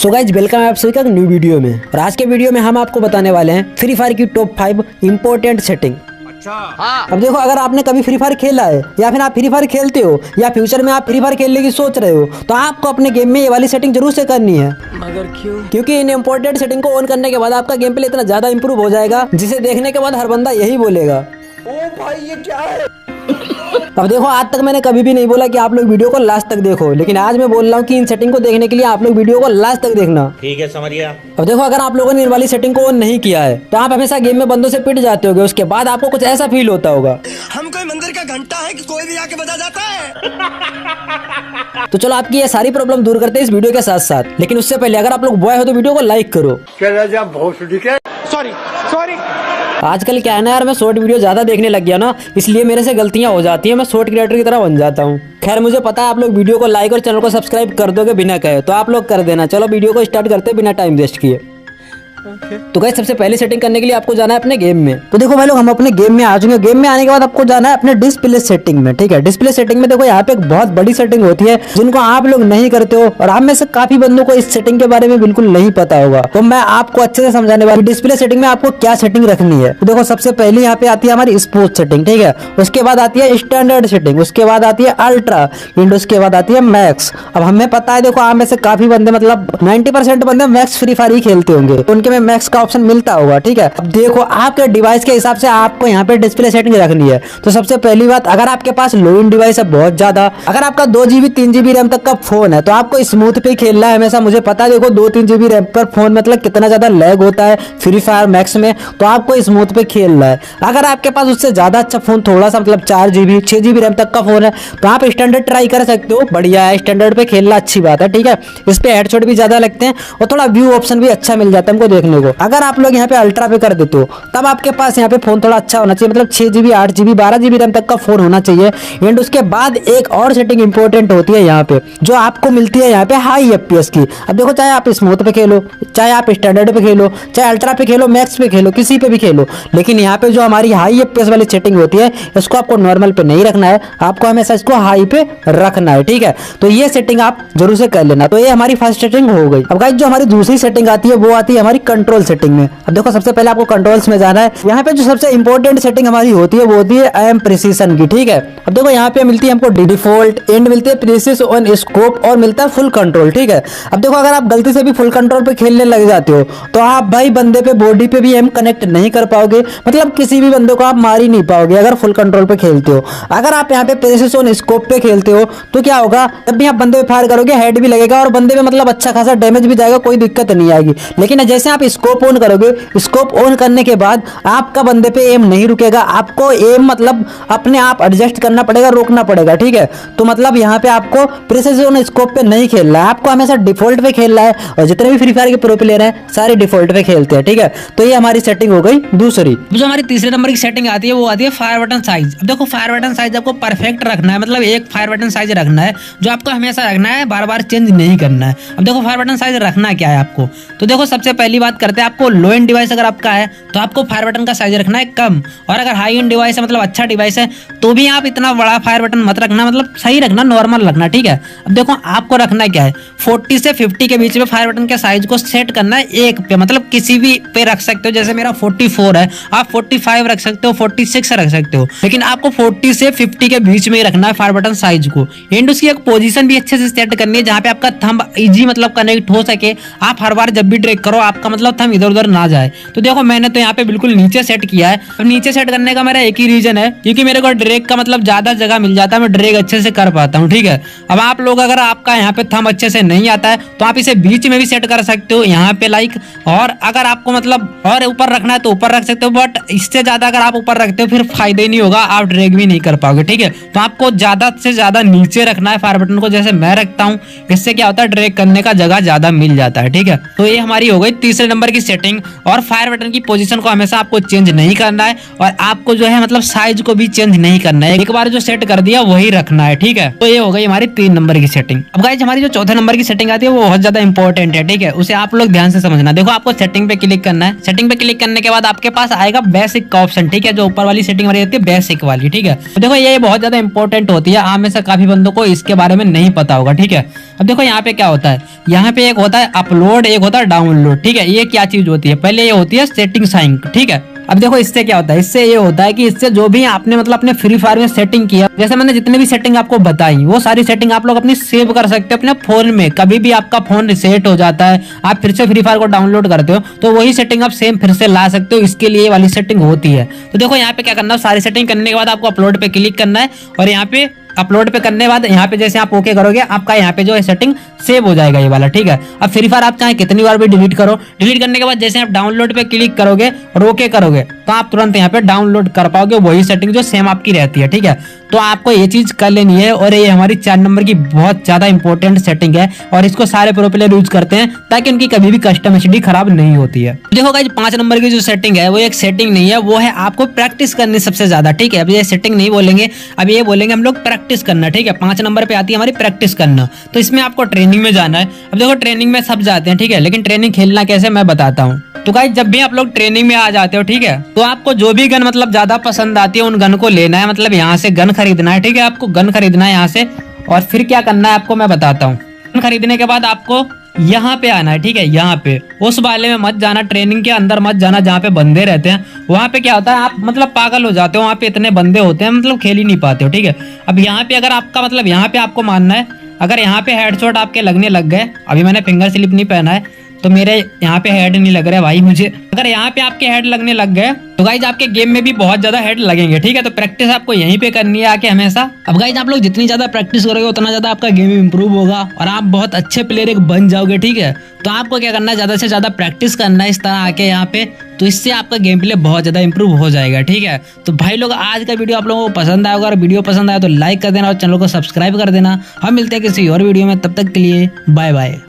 So guys welcome है आप सभी का न्यू वीडियो में। और आज के वीडियो में हम आपको बताने वाले हैं फ्री फायर की टॉप 5 इंपॉर्टेंट सेटिंग। हाँ। अब देखो, अगर आपने कभी फ्री फायर खेला है या फिर आप फ्री फायर खेलते हो या फ्यूचर में आप फ्री फायर खेलने की सोच रहे हो तो आपको अपने गेम में ये वाली सेटिंग जरूर से करनी है। मगर क्यों? क्योंकि इन इंपॉर्टेंट सेटिंग को ऑन करने के बाद आपका गेम प्ले इतना ज्यादा इंप्रूव हो जाएगा जिसे देखने के बाद हर बंदा यही बोलेगा, ओ भाई ये क्या है? अब देखो, आज तक मैंने कभी भी नहीं बोला कि आप लोग वीडियो को लास्ट तक देखो, लेकिन आज मैं बोल रहा हूँ कि इन सेटिंग को देखने के लिए आप लोग वीडियो को लास्ट तक देखना। ठीक है, समझ गया। अब देखो, अगर आप लोगों ने इन वाली सेटिंग को ऑन नहीं किया है तो आप हमेशा गेम में बंदों से पिट जाते होगे। उसके बाद आपको कुछ ऐसा फील होता होगा, हम कोई मंदिर का घंटा है कि कोई भी आके बजा जाता है। तो चलो आपकी ये सारी प्रॉब्लम दूर करते हैं इस वीडियो के साथ साथ। लेकिन उससे पहले अगर आप लोग बॉय हो तो वीडियो को लाइक करो। सॉरी। आजकल क्या है ना यार, मैं शॉर्ट वीडियो ज्यादा देखने लग गया ना, इसलिए मेरे से गलतियां हो जाती है, मैं शॉर्ट क्रिएटर की तरह बन जाता हूँ। खैर, मुझे पता है आप लोग वीडियो को लाइक और चैनल को सब्सक्राइब कर दोगे बिना कहे, तो आप लोग कर देना। चलो वीडियो को स्टार्ट करते हैं बिना टाइम वेस्ट किए। तो गाइस, सबसे पहले सेटिंग करने के लिए आपको जाना है अपने गेम में। तो देखो भाई लोग, हम अपने गेम में आ चुके हैं। गेम में आने के बाद आपको जाना है अपने डिस्प्ले सेटिंग में। ठीक है, डिस्प्ले सेटिंग में देखो यहाँ पे एक बहुत बड़ी सेटिंग होती है जिनको आप लोग नहीं करते हो, और आप में से काफी बंदों को इस सेटिंग के बारे में बिल्कुल नहीं पता होगा। तो मैं आपको अच्छे से समझाने वाला हूं डिस्प्ले सेटिंग में आपको क्या सेटिंग रखनी है। तो देखो, सबसे पहले यहाँ पे आती है हमारी स्पोर्ट्स सेटिंग। ठीक है, उसके बाद आती है स्टैंडर्ड सेटिंग, उसके बाद आती है अल्ट्रा एंड उसके बाद आती है मैक्स। अब हमें पता है, देखो आप में से काफी बंदे, मतलब 90% बंदे मैक्स फ्री फायर ही खेलते होंगे, तो उनके में मैक्स का ऑप्शन मिलता होगा। ठीक है, अब देखो आपके डिवाइस के हिसाब से आपको यहाँ पे डिस्प्ले सेटिंग रखनी है। तो सबसे पहली बात, अगर आपके पास लो एंड डिवाइस है बहुत ज्यादा, अगर आपका 2 GB 3 GB रैम तक का फोन है तो आपको स्मूथ पे खेलना है हमेशा। मुझे पता है, देखो 2-3 GB रैम पर फोन मतलब कितना ज्यादा लैग होता है फ्री फायर मैक्स में, तो आपको स्मूथ पे खेलना है। अगर आपके पास उससे ज्यादा अच्छा फोन, थोड़ा सा मतलब 4 GB 6 GB रैम तक का फोन है तो आप स्टैंडर्ड ट्राई कर सकते हो, बढ़िया है, स्टैंडर्ड पे खेलना अच्छी बात है। ठीक है, इस पे हेडशॉट भी ज्यादा लगते हैं और थोड़ा व्यू ऑप्शन भी अच्छा मिल जाता है हमको देखने को। अगर आप लोग यहाँ पे अल्ट्रा पे कर देते हो तब आपके पास यहाँ पे फोन थोड़ा अच्छा होना चाहिए, मतलब 6 GB 8 GB 12 GB रैम तक का फोन होना चाहिए। एंड उसके बाद एक और सेटिंग इंपॉर्टेंट होती है यहाँ पे, जो आपको मिलती है यहाँ पे हाई FPS की। अब देखो, चाहे आप स्मूथ पे खेलो, चाहे आप स्टैंडर्ड पे खेलो, चाहे अल्ट्रा पे खेलो, मैक्स पे खेलो, किसी पे भी खेलो, लेकिन यहाँ पे जो हमारी हाई FPS वाली सेटिंग होती है इसको आपको नॉर्मल पे नहीं रखना है, आपको हमेशा इसको हाई पे रखना है। ठीक है, तो ये सेटिंग आप जरूर से कर लेना। तो ये हमारी फर्स्ट सेटिंग हो गई। अब गाइस, जो हमारी दूसरी सेटिंग आती है वो आती है हमारी कंट्रोल सेटिंग में। अब देखो, सबसे पहले आपको कंट्रोल्स में जाना है। यहाँ पे जो सबसे इंपॉर्टेंट सेटिंग हमारी होती है वो होती है एम प्रिसीजन की। ठीक है, अब देखो यहाँ पे मिलती है हमको डिफॉल्ट, एंड मिलती है प्रीसिस ऑन स्कोप और मिलता है फुल कंट्रोल। ठीक है, अब देखो, अगर आप गलती से भी फुल कंट्रोल पे खेलने लग जाते हो तो आप भाई बंदे पे बॉडी पे भी एम कनेक्ट नहीं कर पाओगे, मतलब किसी भी बंदे को आप मार ही नहीं पाओगे अगर फुल कंट्रोल पे खेलते हो। अगर आप यहाँ पे प्रीसिस ऑन स्कोप पे खेलते हो तो क्या होगा, जब भी आप बंदे पे फायर करोगे हेड भी लगेगा और बंदे पे मतलब अच्छा खासा डैमेज भी जाएगा, कोई दिक्कत नहीं आएगी। लेकिन जैसे आप स्कोप ऑन करोगे, स्कोप ऑन करने के बाद आपका बंदे पे एम नहीं रुकेगा, आपको एम मतलब अपने आप एडजस्ट करना पड़ेगा, रोकना पड़ेगा। ठीक है, तो मतलब यहाँ पे आपको प्रिसिजन स्कोप पे नहीं खेलना है, आपको हमेशा डिफॉल्ट पे खेलना है। और जितने भी फ्री फायर के प्रो प्लेयर हैं सारे डिफॉल्ट पे खेलते हैं। ठीक है, तो ये हमारी सेटिंग हो गई दूसरी। जो हमारी तीसरे नंबर की सेटिंग आती है वो आती है फायर बटन साइज। अब देखो, फायर बटन साइज आपको परफेक्ट रखना है, मतलब एक फायर बटन साइज रखना है जो आपको हमेशा रखना है, बार बार चेंज नहीं करना है। अब देखो, फायर बटन साइज रखना क्या है आपको, तो देखो सबसे पहली बात करते हैं, आपको लो एंड डिवाइस अगर आपका है तो आपको फायर बटन का साइज रखना है कम, और अगर हाई एंड डिवाइस है मतलब अच्छा डिवाइस है तो भी आप इतना बड़ा फायर बटन मत रखना, मतलब सही रखना, नॉर्मल रखना। ठीक है, अब देखो आपको रखना क्या है, 40 से 50 के बीच में फायर बटन के साइज को सेट करना है एक पे, मतलब किसी भी पे रख सकते हो। जैसे मेरा 44 है, आप 45 रख सकते हो, 46 रख सकते हो, लेकिन आपको 40 से 50 के बीच में ही रखना है फायर बटन साइज को। एंड उसकी एक पोजीशन भी अच्छे से सेट करनी है जहाँ पे आपका थंब इजी मतलब कनेक्ट हो सके, आप हर बार जब भी ड्रैग करो आपका मतलब थंब इधर उधर ना जाए। तो देखो, मैंने तो यहाँ पे बिल्कुल नीचे सेट किया है। अब नीचे सेट करने का मेरा एक ही रीजन है, क्योंकि मेरे को ड्रैग का मतलब ज्यादा जगह मिल जाता है, मैं ड्रैग अच्छे से कर पाता हूँ। ठीक है, अब आप लोग अगर आपका यहाँ पे थंब अच्छे से नहीं आता है तो आप इसे बीच में भी सेट कर सकते हो यहाँ पे लाइक, और अगर आपको मतलब और ऊपर रखना है तो ऊपर रख सकते हो, बट इससे ज्यादा अगर आप ऊपर रखते हो फिर फायदा ही नहीं होगा, आप ड्रैग भी नहीं कर पाओगे। ठीक है, तो आपको ज्यादा से ज्यादा नीचे रखना है फायर बटन को, जैसे मैं रखता हूँ। इससे क्या होता है, ड्रैग करने का जगह ज्यादा मिल जाता है। ठीक है, तो ये हमारी हो गई तीसरे दूसरे नंबर की सेटिंग और फायर बटन की पोजीशन को हमेशा आपको चेंज नहीं करना है और आपको जो है मतलब साइज को भी चेंज नहीं करना है। एक बार जो सेट कर दिया वही रखना है, ठीक है। तो ये हो गई हमारी 3 नंबर की सेटिंग। अब गाइस हमारी जो चौथे नंबर की सेटिंग आती है वो बहुत ज्यादा इंपॉर्टेंट है, ठीक है। उसे आप लोग ध्यान से समझना। देखो आपको सेटिंग पे क्लिक करना है। सेटिंग पे क्लिक करने के बाद आपके पास आएगा बेसिक का ऑप्शन, ठीक है। जो ऊपर वाली सेटिंग हमारी रहती है बेसिक वाली, ठीक है। तो देखो ये बहुत ज्यादा इंपॉर्टेंट होती है। आप में से काफी बंदों को इसके बारे में नहीं पता होगा, ठीक है। अब देखो यहाँ पे क्या होता है, यहाँ पे एक होता है अपलोड, एक होता है डाउनलोड, ठीक है। ये क्या चीज होती है, पहले ये होती है सेटिंग साइंक, ठीक है। अब देखो इससे क्या होता है, इससे ये होता है कि इससे जो भी आपने मतलब अपने फ्री फायर में सेटिंग किया, जैसे मैंने जितने भी सेटिंग आपको बताई वो सारी सेटिंग आप लोग अपनी सेव कर सकते हो अपने फोन में। कभी भी आपका फोन रिसेट हो जाता है, आप फिर से फ्री फायर को डाउनलोड करते हो तो वही सेटिंग आप सेम फिर से ला सकते हो। इसके लिए वाली सेटिंग होती है। तो देखो यहाँ पे क्या करना है, सारी सेटिंग करने के बाद आपको अपलोड पे क्लिक करना है और यहाँ पे अपलोड पे करने के बाद यहाँ पे जैसे आप ओके करोगे आपका यहाँ पे जो है सेटिंग सेव हो जाएगा ये वाला, ठीक है। अब फ्री फायर आप चाहे कितनी बार भी डिलीट करो, डिलीट करने के बाद जैसे आप डाउनलोड पे क्लिक करोगे और ओके करोगे तो आप तुरंत यहाँ पे डाउनलोड कर पाओगे वही सेटिंग जो सेम आपकी रहती है, ठीक है। तो आपको ये चीज कर लेनी है और ये हमारी 4 नंबर की बहुत ज्यादा इंपॉर्टेंट सेटिंग है और इसको सारे प्रो प्लेयर यूज करते हैं ताकि उनकी कभी भी कस्टम एचडी खराब नहीं होती है। देखो गाइस 5 नंबर की जो सेटिंग है वो एक सेटिंग नहीं है, वो है आपको प्रैक्टिस करनी सबसे ज्यादा, ठीक है। अब ये सेटिंग नहीं बोलेंगे, अब ये बोलेंगे हम लोग प्रैक्टिस करना, ठीक है। 5 नंबर पे आती है हमारी प्रैक्टिस करना। तो इसमें आपको ट्रेनिंग में जाना है। अब देखो ट्रेनिंग में सब जाते हैं, ठीक है, लेकिन ट्रेनिंग खेलना कैसे मैं बताता हूँ। तो गाइस जब भी आप लोग ट्रेनिंग में आ जाते हो, ठीक है, तो आपको जो भी गन मतलब ज्यादा पसंद आती है उन गन को लेना है, मतलब यहाँ से गन खरीदना है, ठीक है। आपको गन खरीदना है यहाँ से और फिर क्या करना है आपको मैं बताता हूँ। गन खरीदने के बाद आपको यहाँ पे आना है, ठीक है। यहाँ पे उस वाले में मत जाना, ट्रेनिंग के अंदर मत जाना जहाँ पे बंदे रहते हैं। वहाँ पे क्या होता है आप मतलब पागल हो जाते हो, वहाँ पे इतने बंदे होते हैं मतलब खेल ही नहीं पाते हो, ठीक है। अब यहाँ पे अगर आपका मतलब यहाँ पे आपको मानना है, अगर यहाँ पे हेडशॉट आपके लगने लग गए, अभी मैंने फिंगर स्लिप नहीं पहना है तो मेरे यहाँ पे हेड नहीं लग रहा है भाई मुझे, अगर यहाँ पे आपके हेड लगने लग गए तो गाइज आपके गेम में भी बहुत ज्यादा हेड लगेंगे, ठीक है। तो प्रैक्टिस आपको यहीं पे करनी है आके हमेशा। अब गाइज आप लोग जितनी ज्यादा प्रैक्टिस करोगे उतना ज्यादा आपका गेम इंप्रूव होगा और आप बहुत अच्छे प्लेयर एक बन जाओगे, ठीक है। तो आपको क्या करना है, ज्यादा से ज्यादा प्रैक्टिस करना है इस तरह आके यहाँ पे, तो इससे आपका गेम प्ले बहुत ज्यादा इंप्रूव हो जाएगा, ठीक है। तो भाई लोग आज का वीडियो आप लोगों को पसंद आएगा और वीडियो पसंद आया तो लाइक कर देना और चैनल को सब्सक्राइब कर देना। हम मिलते हैं किसी और वीडियो में, तब तक के लिए बाय बाय।